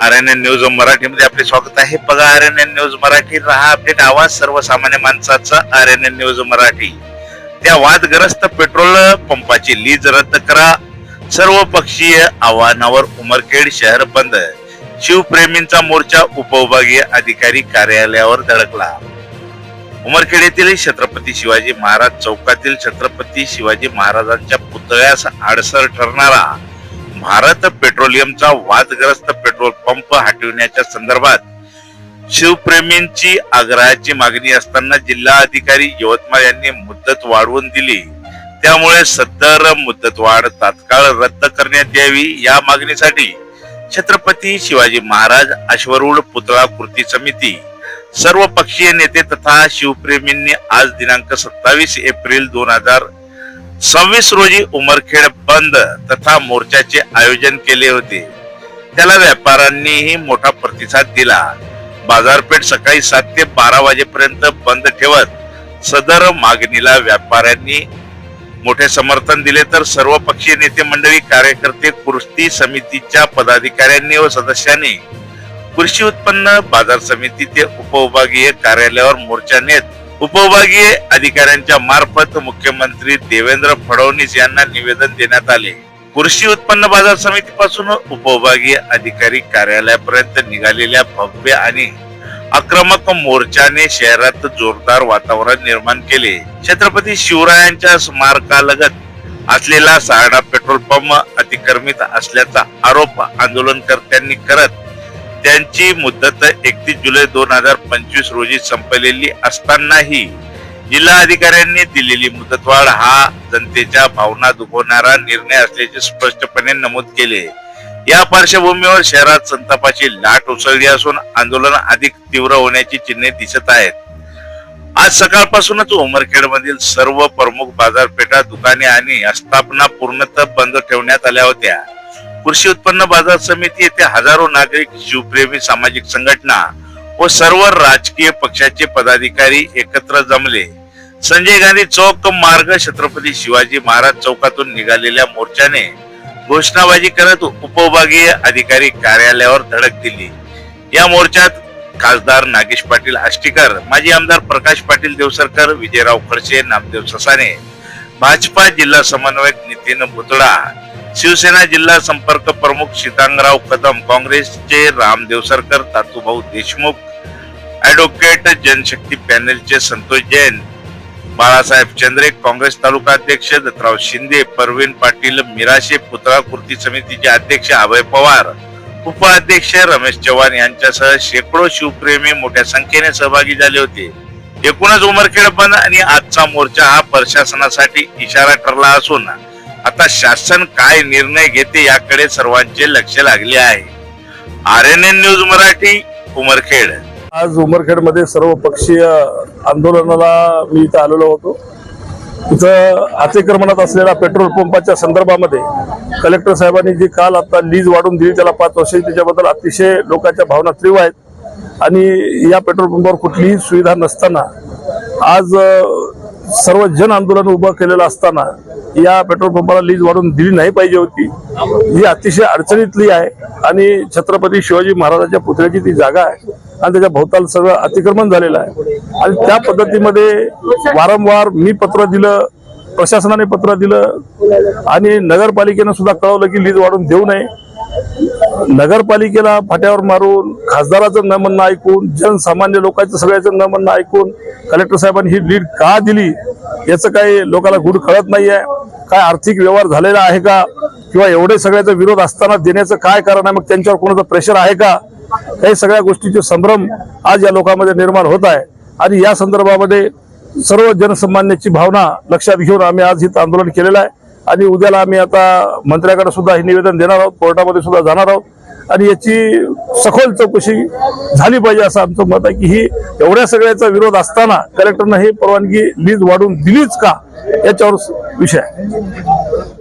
RNN news मराठीमध्ये आपले स्वागत आहे. बघा आरएनएन न्यूज मराठी, रहा अपडेट, आवाज सर्वसामान्य माणसाचा. RNN news Marathi. त्या वादग्रस्त पेट्रोल पंपाची लीज रद्द करा. सर्व पक्षीय आव्हानावर उमरखेड शहर बंद. शिवप्रेमींचा मोर्चा उपविभागीय अधिकारी कार्यालयावर धडकला. उमरखेड येथील छत्रपती शिवाजी महाराज चौकातील छत्रपती शिवाजी महाराजांच्या पुतळ्यास आडसर ठरणारा भारत पेट्रोलियमचा वादग्रस्त पेट्रोल पंप हटविण्याच्या संदर्भात शिवप्रेमींची आग्रहाची मागणी असताना जिल्हा अधिकारी यवतमाळ यांनी मुदत वाढवून दिली. त्यामुळे सदर मुदतवाढ तात्काळ रद्द करण्यात यावी या मागणीसाठी छत्रपती शिवाजी महाराज अश्वरूढ पुतळा कृती समिती, सर्व पक्षीय नेते तथा शिवप्रेमींनी आज दिनांक 27 एप्रिल 2026 रोजी उमरखेड बंद तथा मोर्चाचे आयोजन केले होते. त्याला व्यापाऱ्यांनीही मोठा प्रतिसाद दिला. बाजारपेठ सकाळी 7 ते 12 वाजेपर्यंत बंद ठेवत सदर मागणीला व्यापाऱ्यांनी मोठे समर्थन दिले, तर सर्व पक्षीय नेते मंडळी, कार्यकर्ते, कृती समितीच्या पदाधिकाऱ्यांनी व सदस्यांनी कृषी उत्पन्न बाजार समिती ते उपविभागीय कार्यालयावर मोर्चा नेत उपविभागीय अधिकाऱ्यांच्या मार्फत मुख्यमंत्री देवेंद्र फडणवीस यांना निवेदन देण्यात आले. कृषी उत्पन्न बाजार समितीपासून उपविभागीय अधिकारी कार्यालयापर्यंत निघालेल्या भव्य आणि आक्रमक मोर्चाने शहरात जोरदार वातावरण निर्माण केले. छत्रपती शिवरायांच्या स्मारकालगत असलेला सारडा पेट्रोल पंप अतिक्रमित असल्याचा आरोप आंदोलनकर्त्यांनी करत त्यांची मुदत 31 जुलै 2025 रोजी संपलेली असतानाही जिल्हा अधिकाऱ्यांनी दिलेली मुदतवाढ हा जनतेच्या भावना दुखवणारा निर्णय असल्याचे स्पष्टपणे नमूद केले. या पार्श्वभूमीवर शहरात संतापाची लाट उसळली असून आंदोलन अधिक तीव्र होण्याची चिन्हे दिसत आहेत. आज सकाळपासूनच उमरखेड मधील सर्व प्रमुख बाजारपेठा, दुकाने आणि आस्थापना पूर्णतः बंद ठेवण्यात आल्या होत्या. कृषी उत्पन्न बाजार समिती येथे हजारो नागरिक, शिवप्रेमी, सामाजिक संघटना व सर्व राजकीय पक्षाचे पदाधिकारी एकत्र जमले. संजय गांधी चौक मार्ग छत्रपती शिवाजी महाराज चौकातून निघालेल्या मोर्चाने घोषणाबाजी करत उपविभागीय अधिकारी कार्यालयावर धडक दिली. या मोर्चात खासदार नागेश पाटील आष्टीकर, माजी आमदार प्रकाश पाटील देवसरकर, विजयराव खडसे, नामदेव ससाने, भाजपा जिल्हा समन्वयक नितीन भुतडा, शिवसेना जिल्हा संपर्क प्रमुख सीतांगराव कदम, काँग्रेसचे राम देवसरकर, तातूभाऊ देशमुख, ऍडव्होकेट जनशक्ती पॅनेलचे संतोष जैन, बाळासाहेब चंद्रे, काँग्रेस तालुका अध्यक्ष दत्तराव शिंदे, परवीन पाटील मिराशे, पुतळा कृती समितीचे अध्यक्ष अभय पवार, उपाध्यक्ष रमेश चव्हाण यांच्यासह शेकडो शिवप्रेमी मोठ्या संख्येने सहभागी झाले होते. एकूणच उमरखेड बंद आणि आजचा मोर्चा हा प्रशासनासाठी इशारा ठरला असून आता शासन काय निर्णय घेते याकडे सर्वांचे लक्ष लागले आहे. RNN news Marathi, Umarkhed. आज उमरखेड मध्ये सर्व पक्षीय आंदोलनाला मी इथं आलेलो होतो. इथं अतिक्रमणात असलेल्या पेट्रोल पंपाच्या संदर्भामध्ये कलेक्टर साहेबांनी जी काल आता लीज वाढवून दिली त्याला 5 वर्षे, त्याच्याबद्दल अतिशय लोकांच्या भावना तीव्र आहेत. आणि या पेट्रोल पंपावर कुठलीही सुविधा नसताना आज सर्व जन आंदोलन उभं केलेलं असताना या पेट्रोल पंपाला लीज वाढवून दिली नाही पाहिजे होती. ही अतिशय अडचणीतली आहे आणि छत्रपती शिवाजी महाराजांच्या पुतळ्याची ती जागा आहे आणि त्याच्या भोवताल सगळं अतिक्रमण झालेलं आहे. आणि त्या पद्धतीमध्ये वारंवार मी पत्र दिलं, प्रशासनाने पत्र दिलं आणि नगरपालिकेनं सुद्धा कळवलं की लीज वाढवून देऊ नये. नगरपालिकेला फाट्यावर मारून, खासदाराचं न म्हणणं ऐकून, जनसामान्य लोकांचं सगळ्याचं न म्हणणं ऐकून कलेक्टर साहेबांनी ही लीड का दिली याचं काही लोकांना गुढ कळत नाहीये. काय आर्थिक व्यवहार झालेला आहे का, किंवा एवढे सगळ्याचा विरोध असताना देण्याचं काय कारण आहे, मग त्यांच्यावर कोणाचं प्रेशर आहे का, काही सगळ्या गोष्टीचे संभ्रम आज या लोकांमध्ये निर्माण होत आहे. आणि या संदर्भामध्ये सर्व जनसामान्याची भावना लक्षात घेऊन आम्ही आज इथं आंदोलन केलेलं आहे. आणि उद्याला आम्ही आता मंत्र्याकडे सुद्धा हे निवेदन देणार आहोत, कोर्टामध्ये सुद्धा जाणार आहोत आणि याची सखोल चौकशी झाली पाहिजे असं आमचं मत आहे. की ही एवढ्या सगळ्याचा विरोध असताना कलेक्टरनं हे परवानगी लीज वाढवून दिलीच का याच्यावर विषय आहे.